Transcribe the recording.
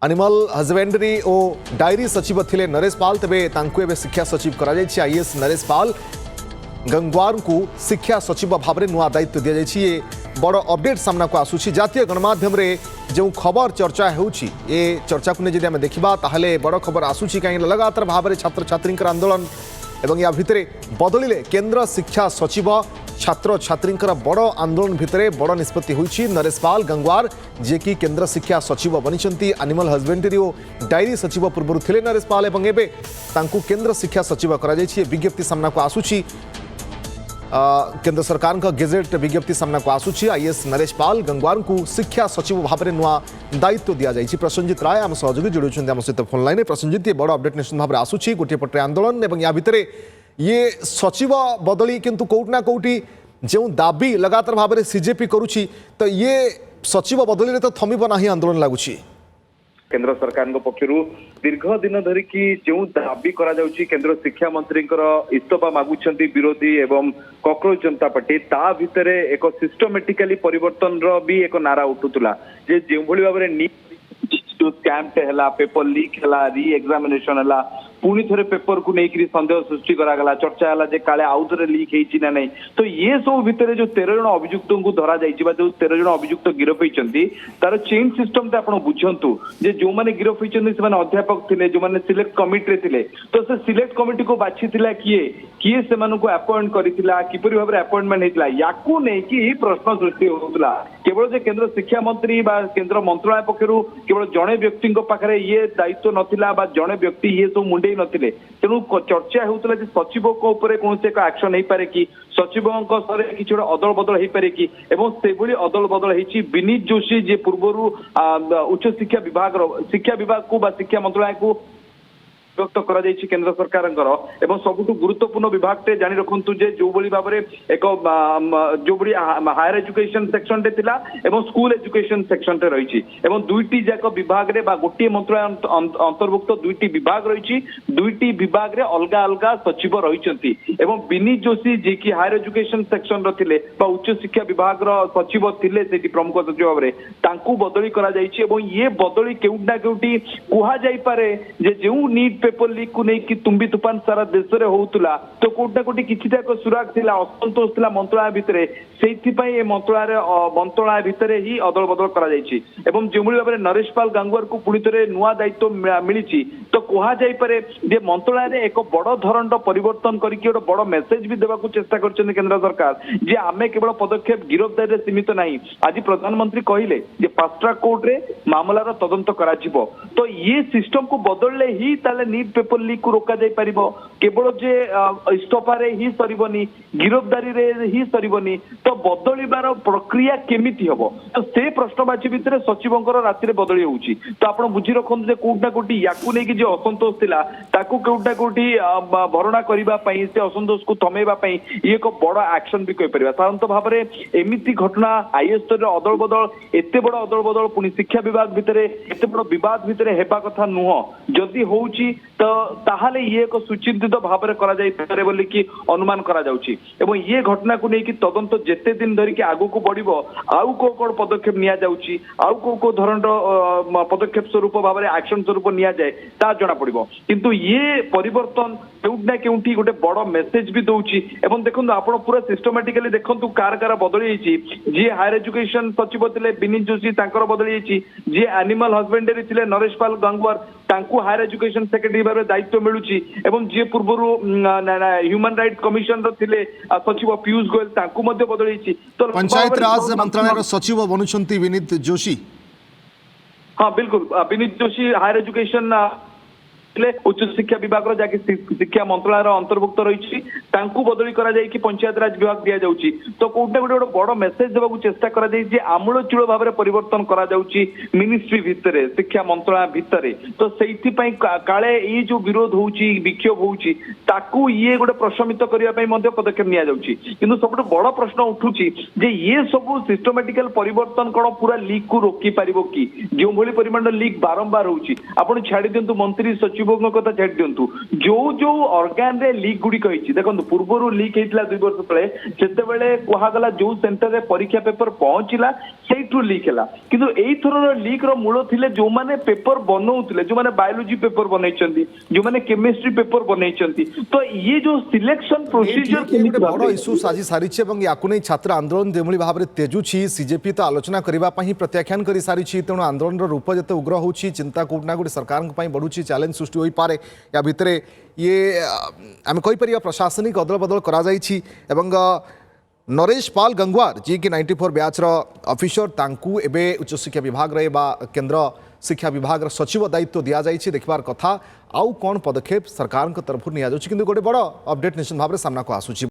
Animal husbandry और diary सचिव थिले नरेश पाल तेबे तांकु एबे शिक्षा सचिव करा जायछि। आईएएस नरेश पाल गंगवार को शिक्षा सचिव भाव में नुआ दायित्व दि जायछि। ये बड़ अपडेट सामना को आसुछि। जातीय गणमाध्यम रे जो खबर चर्चा होउछि ए चर्चा को जदि आमे देखिबा ताहले बड़ खबर आसुछि कहीं लगातार भाव में छात्र छात्री आंदोलन एवं या भितरे बदलिले केंद्र शिक्षा सचिव छात्र छात्री बड़ आंदोलन भितरे बड़ निष्पत्ति होइछि। नरेश पाल गंगवार जे कि केंद्र शिक्षा सचिव बनिछंती। एनिमल हजबेंडरी और डायरी सचिव पूर्व थिले नरेश पाल एवं एबे तांकु केंद्र शिक्षा सचिव करा जायछि। विज्ञप्ति सामना को आसुछि। केंद्र सरकार का गेजेट विज्ञप्ति सामना को आसुछि। आईएएस नरेश पाल गंगवार को शिक्षा सचिव भाव में नुआ दायित्व दि जायछि। प्रसन्नजित राय आम सहयोगी जोड़ुछन्ती आम सहित फोन लाइन। प्रसन्नजित बड़ अपडेट निश्चित भाव में आसुछि। गोटे पटे आंदोलन एवं या भितरे ये सचिव बदली किंतु कोउट ना कोउटी जो दाबी लगातार भाव में सीजेपी करुछि तो ये सचिव बदली तो थमिब नाही आंदोलन लागुछि। केंद्र सरकार पक्षर दीर्घ दिन धरिकी जो दाबी करा जाउछि केंद्र शिक्षा मंत्री इस्तीफा मागुछंती विरोधी एवं कॉकरोच जनता पार्टी ता भितरे एक सिस्टमेटिकली परिवर्तन रो भी एक नारा उठुतुला जे जो भली भाव में स्कैम है पेपर लीक है री एग्जामिनेशन है पुणी थे पेपर को लेकर सन्देह सृष्टि करागला चर्चा है जे काले आउ थे लीक होना नहीं तो ये सब भितर जो 13 जन अभियुक्त को धरा जाइए जो 13 जन अभियुक्त गिरफ होती तार चेन सिस्टम आप बुझंतु जे जो मैंने गिरफ होती से अध्यापक थे जो मैंने सिलेक्ट कमिटी थे तो से सिलेक्ट कमिटी को बाछी किए किए से अपॉइंट करथिला किपरि भाबरे अपॉइंटमेंट हेतिला याकू नै कि प्रश्न सृष्टि होतला केवल जे केंद्र शिक्षा मंत्री बा केंद्र मंत्रालय पक्षरु केवल जणे व्यक्ति पाखरे ये दायित्व नथिला बा जणे व्यक्ति ये तो मुंडे नथिले तेणु चर्चा होतला जे सचिव को ऊपर कोन से एक्शन नै पारे कि सचिवों सरे कि अदल बदल हो पारे कि एवं से अदल बदल होती विनीत जोशी जे पूर्व उच्च शिक्षा विभाग को बा शिक्षा मंत्रालय को व्यक्त करा जायछि केंद्र सरकार एवं सबुठु गुरुत्वपूर्ण विभाग टे जानि रखंतु जे जो बली भाव में एक जो बड़ी हायर एजुकेशन सेक्शन टे थिला एवं स्कूल एजुकेशन सेक्शन टे रहिछि एवं दुईटी जाक विभाग रे बा गोटे मंत्रालय अंतर्भुक्त दुईटी विभाग रहिछि दुईटी विभाग रे अलगा अलगा सचिव रहिछंती एवं विनीत जोशी जे कि हायर एजुकेशन सेक्शन रो थिले बा उच्च शिक्षा विभाग रो सचिव थिले सेठी प्रमुख सचिव भाव रे तांकू बदली करा जायछि एवं ये बदली केउडा केउटी कुहा जाई पारे जे जेउ नीट पेपर लीक को नहीं कि तुम्बी तुफान सारा देश रे होउतला तो कोटा कोटी किछिटा को सुराग थिला असंतोष थिला मंत्रालय भितरे सेथि पई ए मंत्रालय भितरे ही अदल बदल करा जायछि एवं जेमुली भाबरे नरेश पाल गंगवार को पुणी थे नुआ दायित्व मिलिछि तो कहा जाई पारे जे मंत्रालय रे एक बड़ धरण परिवर्तन करके एक बड़ मेसेज भी देबा को चेष्टा करछन केंद्र सरकार जे आमे केवल पदक्षेप गिरफ्तारी रे सीमित नाही। आज प्रधानमंत्री कहिले जे फास्ट ट्रैक कोर्ट रे मामलार तदंत करा जिवो तो ये सिस्टम को बदलले ही ताले नीट पेपर लीक को रोका जाई परिबो केवल जे इस्तीफा रे ही सरीबनी गिरफ्तारी रे ही सरीबनी तो बदलिबार प्रक्रिया केमिति हबो तो से प्रश्नवाची भितरे सचिवंकर राति रे बदली होउची तो आपण बुझी रखन जे कोउटा कोटी याकू नै कि जे असंतोष थिला ताकू कोउटा कोटी भरणा करिबा पई से असंतोष को थमेबा पई एक बड़ एक्शन भी कहि परिबा साधारणत भाव रे एमिति घटना आईएएस रे अदल बदल एते बड़ अदल बदल पुनी शिक्षा विभाग भितरे एते बड़ विवाद भितरे हेबा कथा नुह जदि होउची तो ताहले ये एक सुचिंतित भाव में करा जाई पारे बोली कि अनुमान करा जाउची एवं ये घटना को लेकिन तदंत जेते दिन धरिकी आगु को बढ़िबो आउ को पदक्षेप निया जाउची आउ को धरण पदक्षेप स्वरूप भाव में एक्शन स्वरूप निया जाए ता जणा पड़िबो किंतु ये परिवर्तन केउना केउठी गोटे बड़ मेसेज भी दउची एवं देखंतु आपण पूरा सिस्टमैटिकली देखंतु कार बदली होईची जे हायर एजुकेशन सचिव थिले विनीत जोशी तांकर बदली होईची जे एनिमल हजबेंडरी थिले Naresh Pal Gangwar तांकू higher education secretary भाव दायित्व मिलुची एवं जे पूर्व ह्यूमन राइट कमिशन रो थिले सचिव पीयूष गोयल तांकू मध्ये बदली तो पंचायत राज मंत्रालय सचिव बनुछंती विनीत जोशी। हाँ बिल्कुल विनीत जोशी हायर एजुकेशन उच्च शिक्षा विभाग जाकि शिक्षा मंत्रालय अंतर्भुक्त रही बदली करा जाई कि पंचायत राज विभाग दिया जाउची तो कोटा गोटे बड़ मेसेज देबा को चेष्टा करा जाई जे आमूलचूल भाव में परिवर्तन करा जाउची मिनिस्ट्री भितरे शिक्षा मंत्रालय भितरे तो सेइथि पई काले ये जो विरोध होउची विक्षोभ होउची ताकू ये गोटे प्रशमित करिया पई मध्ये पदक्षेप निया जाउची किंतु सबटु बड़ प्रश्न उठुची जे ये सब सिस्टमैटिकल परिवर्तन कोन पूरा लीक को रोकी पारिबो कि जो भली परिमाण लीक बारंबार होउची आपण छाडी दियंतु मंत्री सचिव सचिवों कथा छाड़ दिंतु जो जो ऑर्गन रे लीक गुडी कहिछि देखंतु पूर्वरु लीक हेतला 2 वर्ष तळे सेतेबेले कुहागला जो सेंटर रे परीक्षा पेपर पहुंचिला सेइठु लीक हला किंतु एई थरर लीक रो मूल थिले जो माने पेपर बनौथिले जो माने बायोलॉजी पेपर बनैछंती जो माने केमिस्ट्री पेपर बनैछंती तो ये जो सिलेक्शन प्रोसीजर बड़ इश्यू साजी सारी याकू नहीं छात्र आंदोलन जो भाव में तेजुची सीजेपी तो आलोचना करने प्रत्याख्यान कर सारी तेणु आंदोलन रूप जिते उग्र हो चिंता कोटना गोटे सरकार बढ़ुची चैलेंज सृष्टि हो पारे या भितर ये आम कहीपर प्रशासनिक अदल बदल कर नरेश पाल गंगवार जी कि 94 बैच ऑफिसर तांकू एबे उच्च शिक्षा विभाग रे बा केंद्र शिक्षा विभाग सचिव दायित्व दि जाइए देखबार कथा आउ कौन पदक्षेप सरकार तरफ नि गोटे बड़ अपडेट निश्चित भाव में सामना को आसूची।